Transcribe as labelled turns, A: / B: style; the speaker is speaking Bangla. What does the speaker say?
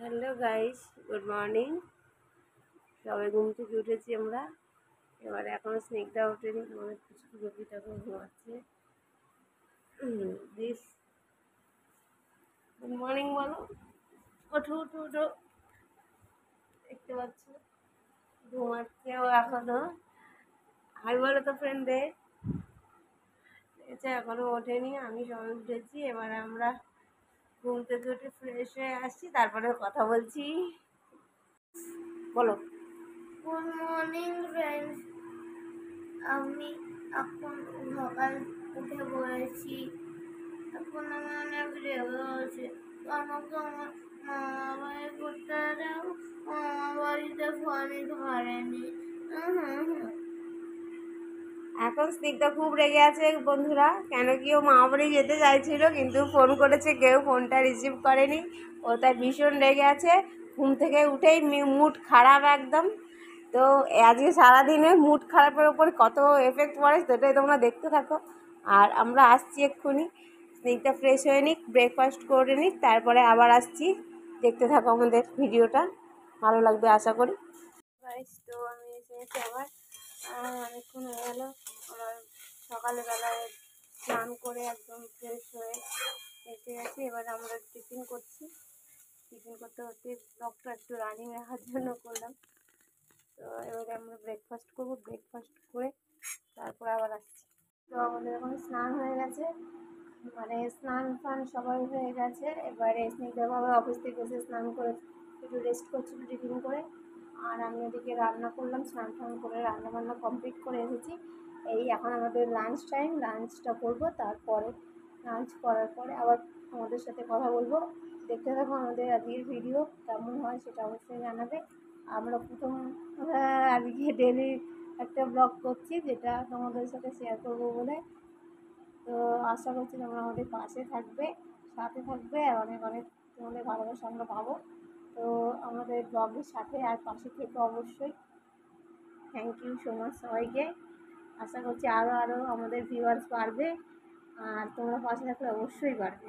A: Hello guys, good morning. সবাই ঘুম থেকে উঠেছি আমরা। এবারে এখনো স্নিগ্ধা ওঠেনি, তোমাদের কিছু কবিতাকে ঘুমাচ্ছে। দিস গুড মর্নিং বলো, ওঠো ওঠো ওঠো। দেখতে পাচ্ছ ঘুমাচ্ছে ও এখনো। হাই বলো তো ফ্রেন্ডদের। এখনো ওঠেনি, আমি সবাই উঠেছি। এবার আমরা ঘুম থেকে উঠে ফ্রেশ হয়ে আসছি, তারপরে কথা বলছি। বলো।
B: Good morning friends. আমি এখন সকাল উঠে পড়েছি। এখন আমি অনেক রেগে আছি। আমাকে আমার মামা বাড়ি করতে যাও। মামা বাড়িতে ফোনই ধরেনি।
A: এখন স্নিগ্ধা খুব রেগে আছে বন্ধুরা, কেন কি ও মা বাড়ি যেতে চাইছিল, কিন্তু ফোন করেছে, কেউ ফোনটা রিসিভ করেনি। ও তাই ভীষণ রেগে আছে। ঘুম থেকে উঠেই মুড খারাপ একদম। তো আজকে সারাদিনে মুড খারাপের ওপর কত এফেক্ট পড়ে সেটাই তোমরা দেখতে থাকো। আর আমরা আসছি এক্ষুনি। স্নিগ্ধা ফ্রেশ হয়ে নিক, ব্রেকফাস্ট করে নিক, তারপরে আবার আসছি। দেখতে থাকো আমাদের ভিডিওটা, ভালো লাগবে আশা করি। তো আমি এসেছি আবার অনেকক্ষণ হয়ে গেল। আমার সকালবেলায় স্নান করে একদম ফ্রেশ হয়ে এসে গেছি। এবার আমরা টিফিন করছি। টিফিন করতে করতে ব্লগটা একটু রানিং রাখার জন্য করলাম। তো এবারে আমরা ব্রেকফাস্ট করবো, ব্রেকফাস্ট করে তারপর আবার আসছি। তো আমাদের এখন স্নান হয়ে গেছে, মানে স্নান ফান সবাই হয়ে গেছে। এবারে স্নিগ্ধভাবে অফিস থেকে এসে স্নান করে একটু রেস্ট করছি টিফিন করে। আর আমি ওদিকে রান্না করলাম, স্নান টান করে রান্না বান্না কমপ্লিট করে এসেছি। এই এখন আমাদের লাঞ্চ টাইম, লাঞ্চটা করবো। তারপরে লাঞ্চ করার পরে আবার আমাদের সাথে কথা বলবো। দেখতে থাকো আমাদের আজকের ভিডিও, কেমন হয় সেটা অবশ্যই জানাবে। আমরা প্রথম আজকে ডেলি একটা ব্লগ করছি, যেটা তোমাদের সাথে শেয়ার করবো বলে। তো আশা করছি তোমরা আমাদের পাশে থাকবে, সাথে থাকবে, আর অনেক অনেক তোমাদের ভালোবাসা আমরা পাবো। তো আমাদের ব্লগের সাথে আর পাশে থেকে অবশ্যই থ্যাংক ইউ সো মাচ সবাইকে। আশা করছি আরও আরও আমাদের ভিউয়ার্স বাড়বে, আর তোমরা পাশে থাকলে অবশ্যই বাড়বে।